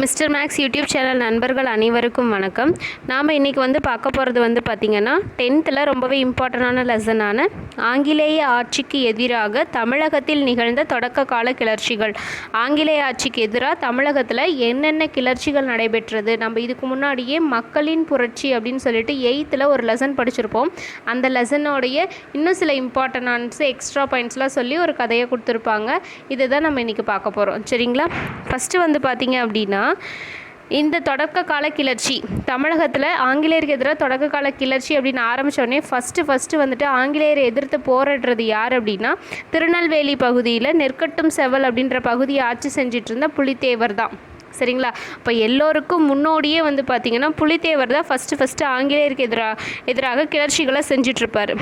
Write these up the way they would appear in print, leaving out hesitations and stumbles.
Mister maths YouTube channel நண்பர்கள் அனைவருக்கும் வணக்கம். நாம் இன்றைக்கி பார்க்க போகிறது பார்த்திங்கன்னா 10th ரொம்பவே இம்பார்ட்டண்டான லெசனான ஆங்கிலேய ஆட்சிக்கு எதிராக தமிழகத்தில் நிகழ்ந்த தொடக்க கால கிளர்ச்சிகள். ஆங்கிலேய ஆட்சிக்கு எதிராக தமிழகத்தில் என்னென்ன கிளர்ச்சிகள் நடைபெற்றது, நம்ம இதுக்கு முன்னாடியே மக்களின் புரட்சி அப்படின்னு சொல்லிட்டு 8th ஒரு லெசன் படிச்சிருப்போம். அந்த லெசனோடைய இன்னும் சில இம்பார்ட்டன்ஸ் எக்ஸ்ட்ரா பாயிண்ட்ஸ்லாம் சொல்லி ஒரு கதையை கொடுத்துருப்பாங்க. இதை தான் நம்ம இன்றைக்கி பார்க்க போகிறோம். சரிங்களா? ஃபஸ்ட்டு பார்த்திங்க அப்படின்னா இந்த தொடக்க கால கிளர்ச்சி தமிழகத்தில் ஆங்கிலேயருக்கு எதிராக தொடக்க கால கிளர்ச்சி அப்படின்னு ஆரம்பித்தோடனே ஃபஸ்ட்டு ஆங்கிலேயரை எதிர்த்து போராடுறது யார் அப்படின்னா திருநெல்வேலி பகுதியில் நெற்கட்டும் செவல் அப்படின்ற பகுதியை ஆட்சி செஞ்சிட்டு இருந்த புலித்தேவர் தான். சரிங்களா? இப்போ எல்லோருக்கும் முன்னோடியே பார்த்திங்கன்னா புலித்தேவர் தான் ஃபஸ்ட்டு ஆங்கிலேயருக்கு எதிராக கிளர்ச்சிகளை செஞ்சிட்ருப்பார்.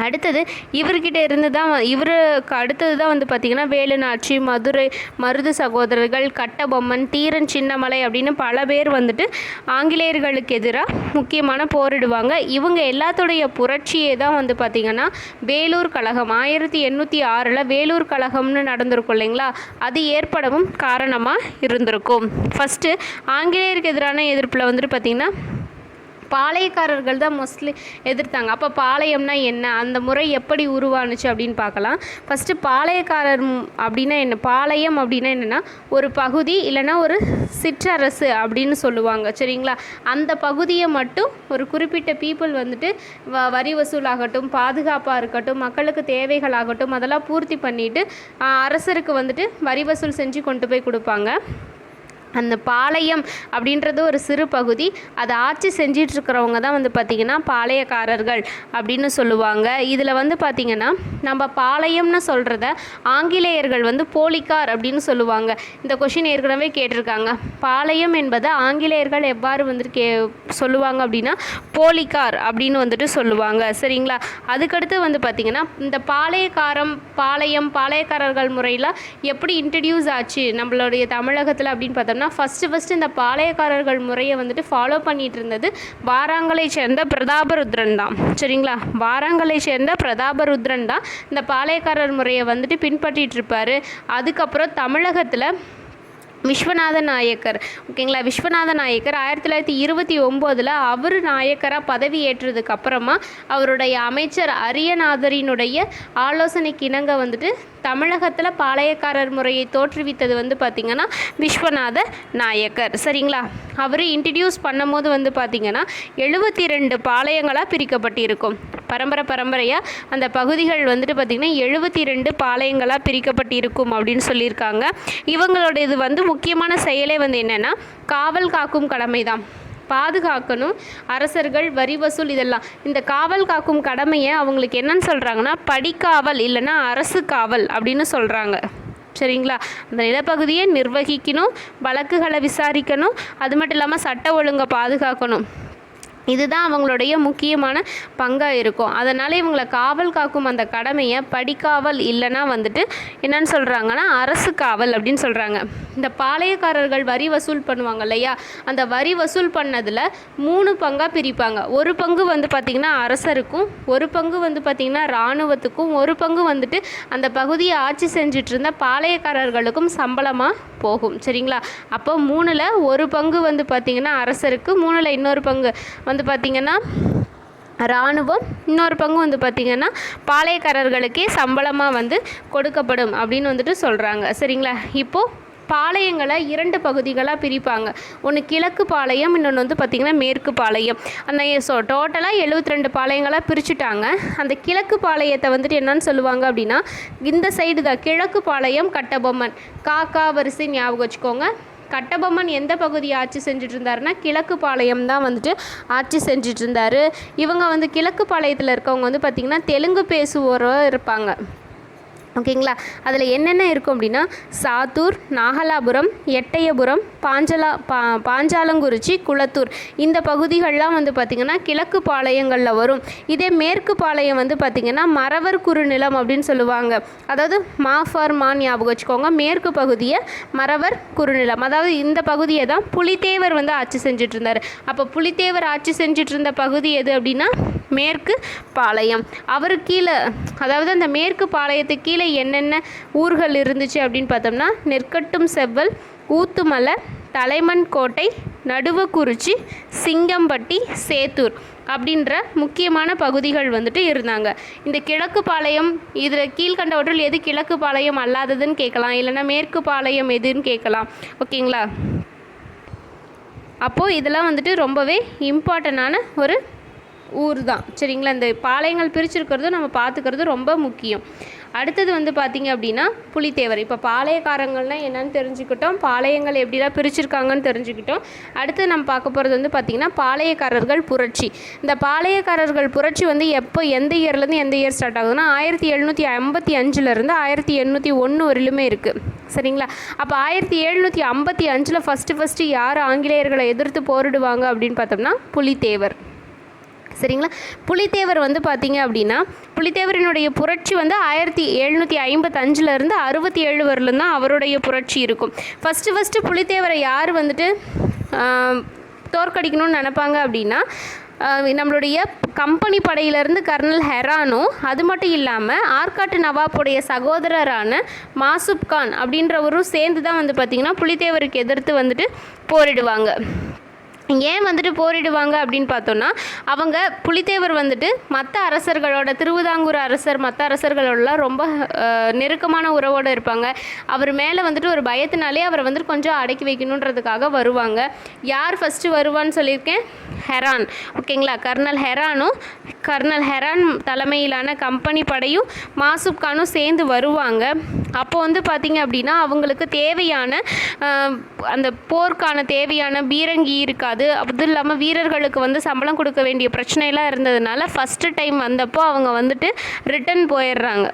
அடுத்தது இவர்கிட்ட இருந்து தான் இவருக்கு அடுத்தது தான் பார்த்திங்கன்னா வேலுநாச்சி, மருது சகோதரர்கள், கட்டபொம்மன், தீரன் சின்னமலை அப்படின்னு பல பேர் ஆங்கிலேயர்களுக்கு எதிராக முக்கியமான போரிடுவாங்க. இவங்க எல்லாத்துடைய புரட்சியே தான் பார்த்திங்கன்னா வேலூர் கழகம் 1806 வேலூர் கழகம்னு நடந்திருக்கும் இல்லைங்களா, அது ஏற்படவும் காரணமாக இருந்திருக்கும். ஃபஸ்ட்டு ஆங்கிலேயருக்கு எதிரான எதிர்ப்பில் பார்த்திங்கன்னா பாளையக்காரர்கள் தான் மோஸ்ட்லி எதிர்த்தாங்க. அப்போ பாளையம்னா என்ன, அந்த முறை எப்படி உருவானுச்சு அப்படின்னு பார்க்கலாம். ஃபஸ்ட்டு பாளையக்காரர் அப்படின்னா என்ன, பாளையம் அப்படின்னா என்னென்னா ஒரு பகுதி இல்லைன்னா ஒரு சிற்றரசு அப்படின்னு சொல்லுவாங்க. சரிங்களா? அந்த பகுதியை மட்டும் ஒரு குறிப்பிட்ட பீப்புள் வரி வசூலாகட்டும், பாதுகாப்பாக இருக்கட்டும், மக்களுக்கு தேவைகளாகட்டும் அதெல்லாம் பூர்த்தி பண்ணிவிட்டு அரசருக்கு வரி வசூல் செஞ்சு கொண்டு போய் கொடுப்பாங்க. அந்த பாளையம் அப்படின்றது ஒரு சிறு பகுதி, அதை ஆட்சி செஞ்சிட்ருக்கிறவங்க தான் பார்த்திங்கன்னா பாளையக்காரர்கள் அப்படின்னு சொல்லுவாங்க. இதில் பார்த்திங்கன்னா நம்ம பாளையம்னு சொல்கிறத ஆங்கிலேயர்கள் போலிக்கார் அப்படின்னு சொல்லுவாங்க. இந்த கொஷின் ஏற்கனவே கேட்டிருக்காங்க. பாளையம் என்பதை ஆங்கிலேயர்கள் எவ்வாறு சொல்லுவாங்க அப்படின்னா போலிக்கார் அப்படின்னு சொல்லுவாங்க. சரிங்களா? அதுக்கடுத்து பார்த்திங்கன்னா இந்த பாளையக்காரர்கள் முறையில் எப்படி இன்ட்ரடியூஸ் ஆச்சு நம்மளுடைய தமிழகத்தில் அப்படின்னு பார்த்தோம்னா ஃபஸ்ட்டு இந்த பாளையக்காரர்கள் முறையை ஃபாலோ பண்ணிட்டு இருந்தது வாராங்கலை சேர்ந்த பிரதாபருத்ரன் தான். சரிங்களா? வாராங்கலை சேர்ந்த பிரதாபருத்ரன் தான் இந்த பாளையக்காரர் முறையை பின்பற்றிட்டு இருப்பார். அதுக்கப்புறம் தமிழகத்தில் விஸ்வநாத நாயக்கர், ஓகேங்களா, விஸ்வநாத நாயக்கர் 1929 அவர் நாயக்கராக பதவி ஏற்றதுக்கு அப்புறமா அவருடைய அமைச்சர் அரியநாதரினுடைய ஆலோசனைக்கு இணங்க தமிழகத்தில் பாளையக்காரர் முறையை தோற்றுவித்தது பார்த்திங்கன்னா விஸ்வநாத நாயக்கர். சரிங்களா? அவர் இன்ட்ரடியூஸ் பண்ணும்போது பார்த்திங்கன்னா 72 பாளையங்களாக பிரிக்கப்பட்டிருக்கும். பரம்பரையாக அந்த பகுதிகள் பார்த்திங்கன்னா 72 பாளையங்களாக பிரிக்கப்பட்டிருக்கும் அப்படின்னு சொல்லியிருக்காங்க. இவங்களோட இது முக்கியமான செயலே என்னென்னா காவல் காக்கும் கடமை தான். பாதுகாக்கணும், அரசர்கள், வரி வசூல், இதெல்லாம். இந்த காவல் காக்கும் கடமையை அவங்களுக்கு என்னன்னு சொல்கிறாங்கன்னா படிக்காவல் இல்லைன்னா அரசு காவல் அப்படின்னு சொல்கிறாங்க. சரிங்களா? அந்த நிலப்பகுதியை நிர்வகிக்கணும், வழக்குகளை விசாரிக்கணும், அது மட்டும் இல்லாமல் சட்ட ஒழுங்கை பாதுகாக்கணும். இதுதான் அவங்களுடைய முக்கியமான பங்காக இருக்கும். அதனால் இவங்களை காவல் காக்கும் அந்த கடமையை படிக்காவல் இல்லைன்னா என்னன்னு சொல்கிறாங்கன்னா அரசு காவல் அப்படின்னு சொல்கிறாங்க. இந்த பாளையக்காரர்கள் வரி வசூல் பண்ணுவாங்க இல்லையா, அந்த வரி வசூல் பண்ணதில் 3 பங்காக பிரிப்பாங்க. ஒரு பங்கு பார்த்திங்கன்னா அரசருக்கும், ஒரு பங்கு பார்த்திங்கன்னா இராணுவத்துக்கும், ஒரு பங்கு அந்த பகுதியை ஆட்சி செஞ்சுட்டு இருந்த பாளையக்காரர்களுக்கும் சம்பளமாக போகும். சரிங்களா? அப்போ 3ல் ஒரு பங்கு பார்த்திங்கன்னா அரசருக்கு, 3ல் இன்னொரு பங்கு பார்த்திங்கன்னா இராணுவம், இன்னொரு பங்கு பார்த்திங்கன்னா பாளையக்காரர்களுக்கே சம்பளமாக கொடுக்கப்படும் அப்படின்னு சொல்கிறாங்க. சரிங்களா? இப்போது பாளையங்களை 2 பகுதிகளாக பிரிப்பாங்க. ஒன்று கிழக்கு பாளையம், இன்னொன்று பார்த்திங்கன்னா மேற்கு பாளையம். அந்த டோட்டலாக 72 பாளையங்களாக பிரிச்சுட்டாங்க. அந்த கிழக்கு பாளையத்தை என்னன்னு சொல்லுவாங்க அப்படின்னா இந்த சைடு தான் கிழக்கு பாளையம் கட்டபொம்மன். காக்கா வரிசை ஞாபகம் வச்சுக்கோங்க. கட்டபொம்மன் எந்த பகுதியை ஆட்சி செஞ்சுட்டு இருந்தாருன்னா கிழக்கு பாளையம் தான் ஆட்சி செஞ்சுட்டு இருந்தார். இவங்க கிழக்கு பாளையத்தில் இருக்கவங்க பார்த்திங்கன்னா தெலுங்கு பேசுவோராக இருப்பாங்க. ஓகேங்களா? அதில் என்னென்ன இருக்கும் அப்படின்னா சாத்தூர், நாகலாபுரம், எட்டயபுரம், பாஞ்சாலங்குறிச்சி, குளத்தூர், இந்த பகுதிகள்லாம் பார்த்திங்கன்னா கிழக்கு பாளையங்களில் வரும். இதே மேற்கு பாளையம் பார்த்திங்கன்னா மறவர் குறுநிலம் அப்படின்னு சொல்லுவாங்க. அதாவது மான் ஞாபகம் வச்சுக்கோங்க. மேற்கு பகுதியை மறவர் குறுநிலம், அதாவது இந்த பகுதியை தான் புலித்தேவர் ஆட்சி செஞ்சுட்டு இருந்தார். அப்போ புலித்தேவர் ஆட்சி செஞ்சுட்டு இருந்த பகுதி எது அப்படின்னா மேற்கு பாளையம். அவருக்கு கீழே, அதாவது அந்த மேற்கு பாளையத்துக்கு கீழே என்னென்ன ஊர்கள் இருந்துச்சு அப்படின்னு பார்த்தோம்னா நெற்கட்டும் செவ்வல், ஊத்துமலை, தலைமன் கோட்டை, நடுவக்குறிச்சி, சிங்கம்பட்டி, சேத்தூர் அப்படின்ற முக்கியமான பகுதிகள் வந்துட்டு இருந்தாங்க. இந்த கிழக்கு பாளையம் இதில் கீழ்கண்டவற்றில் எது கிழக்கு பாளையம் அல்லாததுன்னு கேட்கலாம், இல்லைன்னா மேற்கு பாளையம் எதுன்னு கேட்கலாம். ஓகேங்களா? அப்போது இதெல்லாம் வந்துட்டு ரொம்பவே இம்பார்ட்டண்டான ஒரு ஊர் தான். சரிங்களா? இந்த பாளையங்கள் பிரிச்சிருக்கிறதும் நம்ம பார்த்துக்கிறது ரொம்ப முக்கியம். அடுத்தது வந்து பார்த்திங்க அப்படின்னா புலித்தேவர். இப்போ பாளையக்காரங்கள்னால் என்னென்னு தெரிஞ்சுக்கிட்டோம், பாளையங்கள் எப்படிலாம் பிரிச்சிருக்காங்கன்னு தெரிஞ்சுக்கிட்டோம். அடுத்து நம்ம பார்க்க போகிறது வந்து பார்த்திங்கன்னா பாளையக்காரர்கள் புரட்சி. இந்த பாளையக்காரர்கள் புரட்சி வந்து எப்போ, எந்த இயர்லேருந்து எந்த இயர் ஸ்டார்ட் ஆகுதுன்னா 1755 1801 வரையிலுமே இருக்குது. சரிங்களா? அப்போ 1755 ஃபஸ்ட்டு யார் ஆங்கிலேயர்களை எதிர்த்து போரிடுவாங்க அப்படின்னு பார்த்தோம்னா புலித்தேவர். சரிங்களா? புலித்தேவர் வந்து பார்த்திங்க அப்படின்னா புலித்தேவரினுடைய புரட்சி வந்து 1755 67 வரலும் தான் அவருடைய புரட்சி இருக்கும். ஃபஸ்ட்டு புலித்தேவரை யார் வந்துட்டு தோற்கடிக்கணும்னு நினப்பாங்க அப்படின்னா நம்மளுடைய கம்பெனி படையிலேருந்து கர்னல் ஹெரானும், அது மட்டும் இல்லாமல் ஆற்காட்டு நவாப்புடைய சகோதரரான மாசுப் கான் அப்படின்றவரும் சேர்ந்து தான் வந்து பார்த்திங்கன்னா புலித்தேவருக்கு எதிர்த்து வந்துட்டு போரிடுவாங்க. ஏன் வந்துட்டு போரிடுவாங்க அப்படின்னு பார்த்தோன்னா, அவங்க புலித்தேவர் வந்துட்டு மற்ற அரசர்களோட, திருவிதாங்கூர் அரசர் மற்ற அரசர்களோடலாம் ரொம்ப நெருக்கமான உறவோடு இருப்பாங்க. அவர் மேலே வந்துட்டு ஒரு பயத்தினாலே அவரை வந்துட்டு கொஞ்சம் அடக்கி வைக்கணுன்றதுக்காக வருவாங்க. யார் ஃபஸ்ட்டு வருவான்னு சொல்லியிருக்கேன்? ஹெரான். ஓகேங்களா? கர்னல் ஹெரான் தலைமையிலான கம்பெனி படையும் மாசுப் கானும் சேர்ந்து வருவாங்க. அப்போ வந்து பார்த்திங்க அப்படின்னா அவங்களுக்கு தேவையான அந்த போருக்கான தேவையான பீரங்கி இருக்காது. அதுவும் இல்லாமல் வீரர்களுக்கு வந்து சம்பளம் கொடுக்க வேண்டிய பிரச்சனைலாம் இருந்ததுனால ஃபஸ்ட்டு டைம் வந்தப்போ அவங்க வந்துட்டு ரிட்டன் போயிடுறாங்க.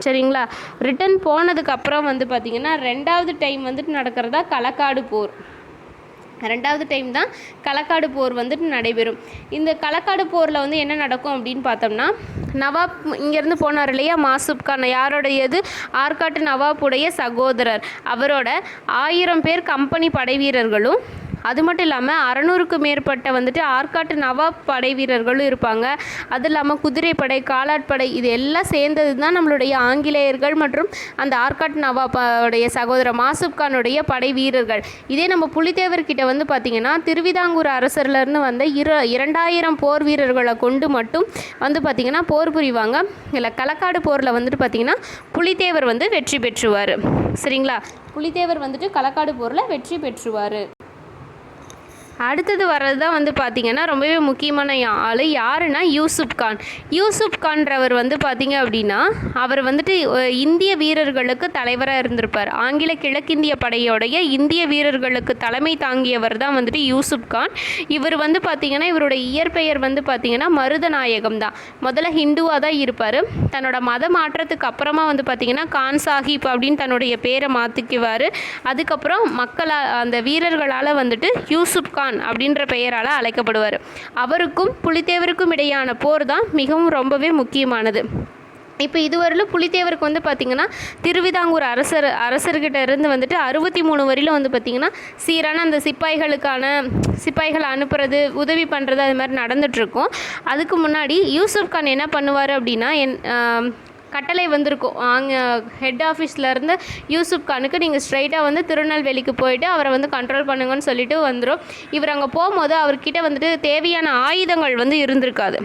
சரிங்களா? ரிட்டன் போனதுக்கப்புறம் வந்து பார்த்திங்கன்னா 2வது டைம் வந்துட்டு நடக்கிறதா களக்காடு போர். 2வது டைம் தான் களக்காடு போர் வந்துட்டு நடைபெறும். இந்த களக்காடு போரில் வந்து என்ன நடக்கும் அப்படின்னு பார்த்தோம்னா, நவாப் இங்கேருந்து போனார் இல்லையா மாசுப் கான், யாரோடையது? ஆற்காட்டு நவாப்புடைய சகோதரர். அவரோட 1000 பேர் கம்பெனி படை வீரர்களும், அது மட்டும் இல்லாமல் 600க்கு மேற்பட்ட வந்துட்டு ஆற்காட்டு நவாப் படை வீரர்களும் இருப்பாங்க. அது இல்லாமல் குதிரைப்படை, காலாட்படை, இது எல்லாம் சேர்ந்தது தான் நம்மளுடைய ஆங்கிலேயர்கள் மற்றும் அந்த ஆற்காட்டு நவாப்புடைய சகோதரர் மாசுப் கானுடைய படை வீரர்கள். இதே நம்ம புலித்தேவர்கிட்ட வந்து பார்த்திங்கன்னா திருவிதாங்கூர் அரசர்லேருந்து வந்த 2000 போர் வீரர்களை கொண்டு மட்டும் வந்து பார்த்திங்கன்னா போர் புரிவாங்க. இல்லை, களக்காடு போரில் வந்துட்டு பார்த்திங்கன்னா புலித்தேவர் வந்து வெற்றி பெற்றுவார். சரிங்களா? புலித்தேவர் வந்துட்டு களக்காடு போரில் வெற்றி பெற்றுவார். அடுத்தது வர்றது தான் வந்து பார்த்திங்கன்னா ரொம்பவே முக்கியமான ஆள். யாருன்னா யூசுப் கான்றவர் வந்து பார்த்திங்க அப்படின்னா அவர் வந்துட்டு இந்திய வீரர்களுக்கு தலைவராக இருந்திருப்பார். ஆங்கில கிழக்கிந்திய படையோடைய இந்திய வீரர்களுக்கு தலைமை தாங்கியவர் தான் வந்துட்டு யூசுப் கான். இவர் வந்து பார்த்திங்கன்னா இவருடைய இயற்பெயர் வந்து பார்த்திங்கன்னா மருதநாயகம் தான். முதல்ல ஹிந்துவாக தான் இருப்பார். தன்னோட மத மாற்றத்துக்கு அப்புறமா வந்து பார்த்திங்கன்னா கான் சாஹிப் அப்படின்னு தன்னுடைய பேரை மாற்றிக்குவார். அதுக்கப்புறம் அந்த வீரர்களால் வந்துட்டு யூசுப் கான் அப்படின்ற பெயரால் அழைக்கப்படுவார். அவருக்கும் புலித்தேவருக்கும் இடையான போர் தான் மிகவும் ரொம்பவே முக்கியமானது. இப்போ இதுவரையிலும் புலித்தேவருக்கு வந்து பார்த்திங்கன்னா திருவிதாங்கூர் அரசர்கிட்ட இருந்து வந்துட்டு 63 வரையிலும் வந்து பார்த்திங்கன்னா சீரான அந்த சிப்பாய்களை அனுப்புறது, உதவி பண்ணுறது, அது மாதிரி நடந்துகிட்ருக்கும். அதுக்கு முன்னாடி யூசுப் கான் என்ன பண்ணுவார் அப்படின்னா கட்டளை வந்திருக்கும் ஹெட் ஆஃபீஸ்லேருந்து யூசுப் கானுக்கு, நீங்கள் ஸ்ட்ரைட்டாக வந்து திருநெல்வேலிக்கு போயிட்டு அவரை வந்து கண்ட்ரோல் பண்ணுங்கன்னு சொல்லிட்டு வந்துடும். இவர் அங்கே போகும்போது அவர்கிட்ட வந்துட்டு தேவையான ஆயுதங்கள் வந்து இருந்திருக்காது.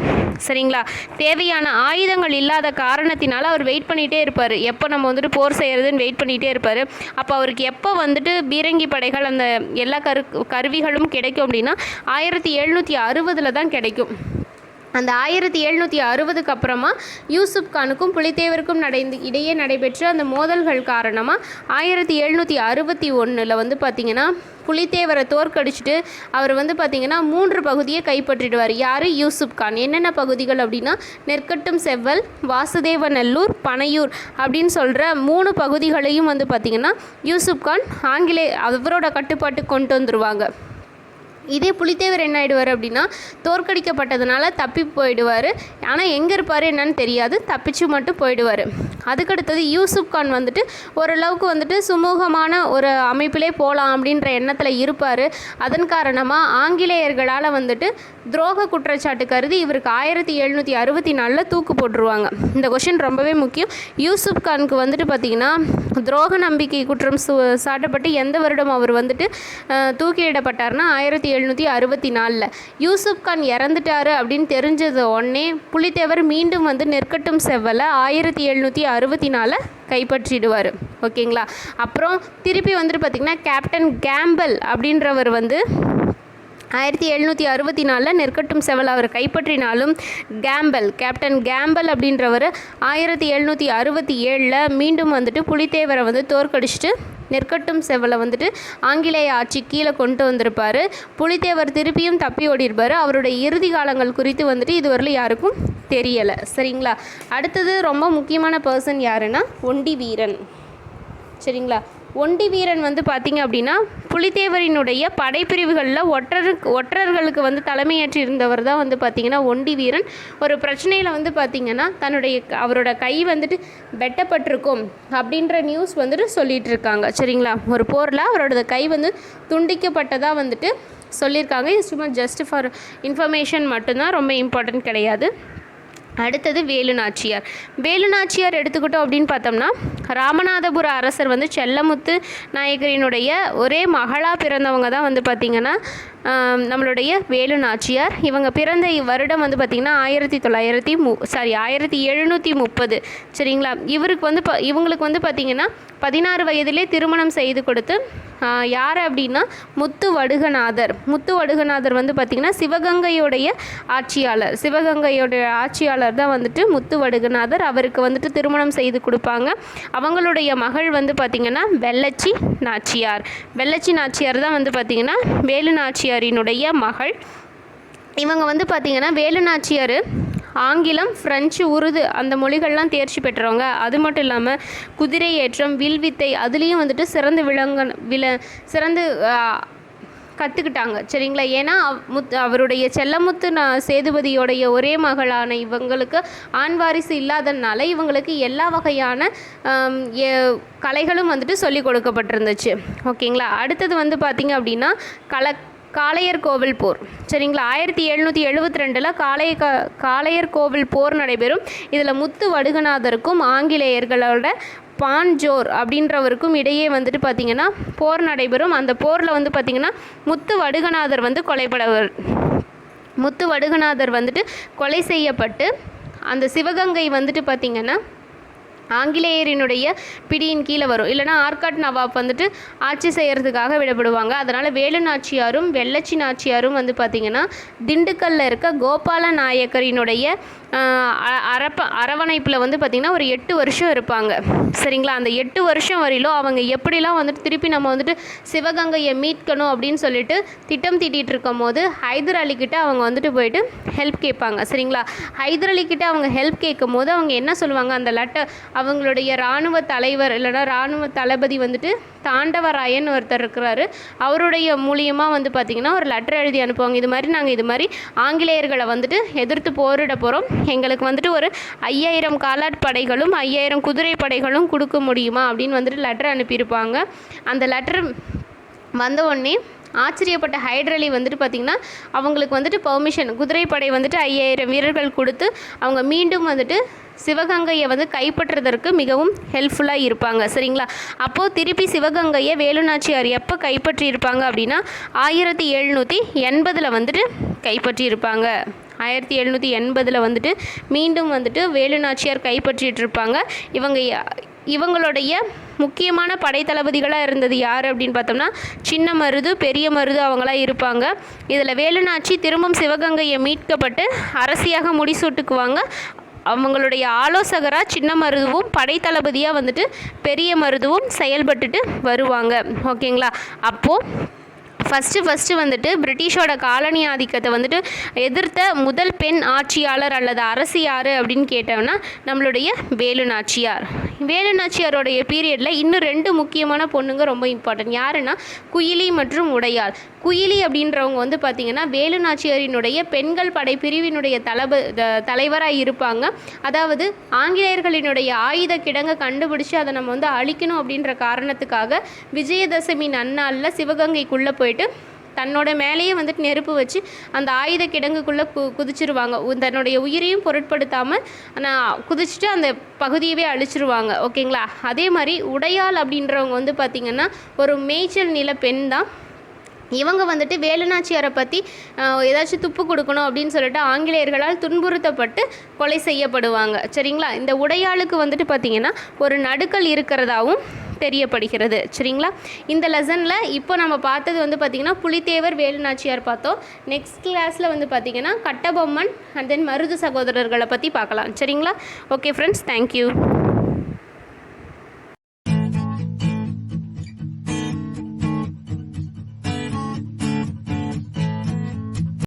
சரிங்களா? தேவையான ஆயுதங்கள் இல்லாத காரணத்தினால அவர் வெயிட் பண்ணிகிட்டே இருப்பார். எப்போ நம்ம வந்துட்டு போர் செய்கிறதுன்னு வெயிட் பண்ணிகிட்டே இருப்பார். அப்போ அவருக்கு எப்போ வந்துட்டு பீரங்கி படைகள் அந்த எல்லா கருவிகளும் கிடைக்கும் அப்படின்னா 1760 தான் கிடைக்கும். அந்த 1760க்கு அப்புறமா யூசுப் கானுக்கும் புலித்தேவருக்கும் இடையே நடைபெற்ற அந்த மோதல்கள் காரணமாக 1761 வந்து பார்த்திங்கன்னா புலித்தேவரை தோற்கடிச்சிட்டு அவர் வந்து பார்த்திங்கன்னா 3 பகுதியை கைப்பற்றிடுவார். யார்? யூசுப் கான். என்னென்ன பகுதிகள் அப்படின்னா நெற்கட்டும் செவ்வல், வாசுதேவநல்லூர், பனையூர் அப்படின்னு சொல்கிற 3 பகுதிகளையும் வந்து பார்த்திங்கன்னா யூசுப் கான் அவரோட கட்டுப்பாட்டுக்கு கொண்டு வந்துடுவாங்க. இதே புலித்தேவர் என்ன ஆகிடுவார் அப்படின்னா தோற்கடிக்கப்பட்டதுனால தப்பி போயிடுவார். ஆனால் எங்கே இருப்பார் என்னன்னு தெரியாது, தப்பிச்சு மட்டும் போயிடுவார். அதுக்கடுத்தது யூசுப் கான் வந்துட்டு ஓரளவுக்கு வந்துட்டு சுமூகமான ஒரு அமைப்பிலே போகலாம் அப்படின்ற எண்ணத்தில் இருப்பார். அதன் காரணமாக ஆங்கிலேயர்களால் வந்துட்டு துரோக குற்றச்சாட்டு கருதி இவருக்கு 1764 தூக்கு போட்டுருவாங்க. இந்த கொஷின் ரொம்பவே முக்கியம். யூசுப் கானுக்கு வந்துட்டு பார்த்திங்கன்னா துரோக நம்பிக்கை குற்றம் சாட்டப்பட்டு எந்த வருடம் அவர் வந்துட்டு தூக்கிலிடப்பட்டார்னா 1764. யூசுப் கான் இறந்துட்டாரு அப்படின்னு தெரிஞ்சது உடனே புலித்தேவர் மீண்டும் வந்து நெற்கட்டும் செவ்வலை 1764 கைப்பற்றிடுவார். ஓகேங்களா. அப்புறம் திருப்பி வந்துட்டு பார்த்திங்கன்னா கேப்டன் கேம்பல் அப்படின்றவர் வந்து 1764 நெற்கட்டும் செவல் அவர் கைப்பற்றினாலும் கேப்டன் கேம்பல் அப்படின்றவர் 1767 மீண்டும் வந்துட்டு புலித்தேவரை வந்து தோற்கடிச்சிட்டு நெற்கட்டும் செவலை வந்துட்டு ஆங்கிலேய ஆட்சி கீழே கொண்டு வந்திருப்பார். புலித்தேவர் திருப்பியும் தப்பி ஓடிருப்பார். அவருடைய இறுதி காலங்கள் குறித்து வந்துட்டு இதுவரையிலும் யாருக்கும் தெரியலை. சரிங்களா. அடுத்தது ரொம்ப முக்கியமான பர்சன் யாருன்னா ஒண்டி வீரன். சரிங்களா. ஒண்டி வீரன் வந்து பார்த்திங்க அப்படின்னா புலித்தேவரினுடைய படைப்பிரிவுகளில் ஒற்றர்களுக்கு வந்து தலைமையேற்றி இருந்தவர் தான் வந்து பார்த்திங்கன்னா ஒண்டி வீரன். ஒரு பிரச்சனையில் வந்து பார்த்திங்கன்னா அவரோட கை வந்துட்டு வெட்டப்பட்டிருக்கும் அப்படின்ற நியூஸ் வந்துட்டு சொல்லிகிட்டு இருக்காங்க. சரிங்களா. ஒரு போரில் அவரோட கை வந்து துண்டிக்கப்பட்டதாக வந்துட்டு சொல்லியிருக்காங்க. இது சும்மா ஜஸ்ட் ஃபார் இன்ஃபர்மேஷன் மட்டும்தான், ரொம்ப இம்பார்ட்டன்ட் கிடையாது. அடுத்தது வேலுநாச்சியார். வேலுநாச்சியார் எடுத்துக்கிட்டோம் அப்படின்னு பார்த்தோம்னா ராமநாதபுர அரசர் வந்து செல்லமுத்து நாயக்கரினுடைய ஒரே மகளாக பிறந்தவங்க தான் வந்து பார்த்திங்கன்னா நம்மளுடைய வேலுநாச்சியார். இவங்க பிறந்த வருடம் வந்து பார்த்திங்கன்னா 1730. சரிங்களா. இவங்களுக்கு வந்து பார்த்திங்கன்னா 16 வயதிலே திருமணம் செய்து கொடுத்து யார் அப்படின்னா முத்து வடுகநாதர் வந்து பார்த்திங்கன்னா சிவகங்கையோடைய ஆட்சியாளர் தான் வந்துட்டு முத்து வடுகநாதர். அவருக்கு வந்துட்டு திருமணம் செய்து கொடுப்பாங்க. அவங்களுடைய மகள் வந்து பார்த்திங்கன்னா வெள்ளச்சி நாச்சியார் தான் வந்து பார்த்திங்கன்னா வேலுநாச்சியாரினுடைய மகள். இவங்க வந்து பார்த்திங்கன்னா வேலுநாச்சியார் ஆங்கிலம், ஃப்ரெஞ்சு, உருது அந்த மொழிகள்லாம் தேர்ச்சி பெற்றவங்க. அது மட்டும் இல்லாமல் குதிரை ஏற்றம், வில்வித்தை அதுலேயும் வந்துட்டு சிறந்து கற்றுக்கிட்டாங்க. சரிங்களா. ஏன்னா அவருடைய செல்லமுத்து சேதுபதியோடைய ஒரே மகளான இவங்களுக்கு ஆண் வாரிசு இல்லாததுனால இவங்களுக்கு எல்லா வகையான கலைகளும் வந்துட்டு சொல்லி கொடுக்கப்பட்டிருந்துச்சு. ஓகேங்களா. அடுத்தது வந்து பார்த்திங்க அப்படின்னா காளையர் கோவில் போர். சரிங்களா. 1772 காளையர் கோவில் போர் நடைபெறும். இதில் முத்து வடுகநாதருக்கும் ஆங்கிலேயர்களோட பான்ஜோர் அப்படின்றவருக்கும் இடையே வந்துட்டு பார்த்திங்கன்னா போர் நடைபெறும். அந்த போரில் வந்து பார்த்திங்கன்னா முத்து வடுகநாதர் வந்துட்டு கொலை செய்யப்பட்டு அந்த சிவகங்கை வந்துட்டு பார்த்திங்கன்னா ஆங்கிலேயரினுடைய பிடியின் கீழே வரும். இல்லைனா ஆர்காட் நவாப் வந்துட்டு ஆட்சி செய்கிறதுக்காக விடப்படுவாங்க. அதனால் வேலுநாச்சியாரும் வெள்ளச்சி நாச்சியாரும் வந்து பார்த்திங்கன்னா திண்டுக்கல்லில் இருக்க கோபால நாயக்கரினுடைய அரவணைப்பில் வந்து பார்த்திங்கன்னா ஒரு 8 வருஷம் இருப்பாங்க. சரிங்களா. அந்த 8 வருஷம் வரையிலும் அவங்க எப்படிலாம் வந்துட்டு திருப்பி நம்ம வந்துட்டு சிவகங்கையை மீட்கணும் அப்படின்னு சொல்லிட்டு திட்டம் தீட்டிகிட்டு இருக்கும் போது ஹைதர் அலிக்கிட்ட அவங்க வந்துட்டு போயிட்டு ஹெல்ப் கேட்பாங்க. சரிங்களா. ஹைதர் அலிக்கிட்ட அவங்க ஹெல்ப் கேட்கும் போது அவங்க என்ன சொல்லுவாங்க, அந்த லெட்டர் அவங்களுடைய இராணுவ தலைவர் இல்லைனா இராணுவ தளபதி வந்துட்டு தாண்டவராயன் ஒருத்தர் இருக்கிறாரு. அவருடைய மூலியமாக வந்து பார்த்திங்கன்னா ஒரு லெட்டர் எழுதி அனுப்புவாங்க. நாங்கள் இது மாதிரி ஆங்கிலேயர்களை வந்துட்டு எதிர்த்து போரிட போகிறோம். எங்களுக்கு வந்துட்டு ஒரு 5000 காலாட் படைகளும் 5000 குதிரை படைகளும் கொடுக்க முடியுமா அப்படின்னு வந்துட்டு லெட்டர் அனுப்பியிருப்பாங்க. அந்த லெட்டர் வந்த உடனே ஆச்சரியப்பட்ட ஹைதர் அலி வந்துட்டு பார்த்திங்கன்னா அவங்களுக்கு வந்துட்டு பெர்மிஷன், குதிரைப்படை வந்துட்டு 5000 வீரர்கள் கொடுத்து அவங்க மீண்டும் வந்துட்டு சிவகங்கையை வந்து கைப்பற்றுறதற்கு மிகவும் ஹெல்ப்ஃபுல்லாக இருப்பாங்க. சரிங்களா. அப்போது திருப்பி சிவகங்கையை வேலுநாச்சியார் எப்போ கைப்பற்றியிருப்பாங்க அப்படின்னா 1780 வந்துட்டு கைப்பற்றியிருப்பாங்க. 1780 வந்துட்டு மீண்டும் வந்துட்டு வேலுநாச்சியார் கைப்பற்றிட்டு இருப்பாங்க. இவங்களுடைய முக்கியமான படைத்தளபதிகளாக இருந்தது யார் அப்படின்னு பார்த்தோம்னா சின்ன மருது, பெரிய மருது அவங்களாம் இருப்பாங்க. இதில் வேலுநாச்சி திரும்பவும் சிவகங்கையை மீட்கப்பட்டு அரசியாக முடிசூட்டுக்குவாங்க. அவங்களுடைய ஆலோசகராக சின்ன மருதுவும் படைத்தளபதியாக வந்துட்டு பெரிய மருதுவும் செயல்பட்டுட்டு வருவாங்க. ஓகேங்களா. அப்போது ஃபஸ்ட்டு வந்துட்டு பிரிட்டிஷோட காலனி ஆதிக்கத்தை வந்துட்டு எதிர்த்த முதல் பெண் ஆட்சியாளர் அல்லது அரசு யார் அப்படின்னு கேட்டோம்னா நம்மளுடைய வேலுநாச்சியாரோடைய பீரியடில் இன்னும் 2 முக்கியமான பொண்ணுங்க ரொம்ப இம்பார்ட்டன்ட். யாருன்னா குயிலி மற்றும் உடையாள். குயிலி அப்படின்றவங்க வந்து பார்த்திங்கன்னா வேலுநாச்சியாரினுடைய பெண்கள் படை பிரிவினுடைய தலைவராக இருப்பாங்க. அதாவது ஆங்கிலேயர்களினுடைய ஆயுத கிடங்கை கண்டுபிடிச்சி அதை நம்ம வந்து அழிக்கணும் அப்படின்ற காரணத்துக்காக விஜயதசமி நன்னாளில் சிவகங்கைக்குள்ளே போயிட்டு தன்னோட மேலேயே வந்துட்டு நெருப்பு வச்சு அந்த ஆயுத கிடங்குக்குள்ளே குதிச்சிருவாங்க. தன்னுடைய உயிரையும் பொருட்படுத்தாமல் நான் குதிச்சுட்டு அந்த பகுதியவே அழிச்சிருவாங்க. ஓகேங்களா. அதே மாதிரி உடையாள் அப்படின்றவங்க வந்து பார்த்திங்கன்னா ஒரு மேய்ச்சல் நில பெண் தான். இவங்க வந்துட்டு வேலுநாச்சியாரை பற்றி ஏதாச்சும் துப்பு கொடுக்கணும் அப்படின்னு சொல்லிட்டு ஆங்கிலேயர்களால் துன்புறுத்தப்பட்டு கொலை செய்யப்படுவாங்க. சரிங்களா. இந்த உடையாளுக்கு வந்துட்டு பார்த்திங்கன்னா ஒரு நடுக்கல் இருக்கிறதாவும் தெரியப்படுகிறது. சரிங்களா. இந்த லெசனில் இப்போ நம்ம பார்த்தது வந்து பார்த்திங்கன்னா புலித்தேவர் வேலுநாச்சியார் பார்த்தோம். நெக்ஸ்ட் கிளாஸில் வந்து பார்த்திங்கன்னா கட்டபொம்மன் அண்ட் தென் மருது சகோதரர்களை பற்றி பார்க்கலாம். சரிங்களா. Okay friends, thank you.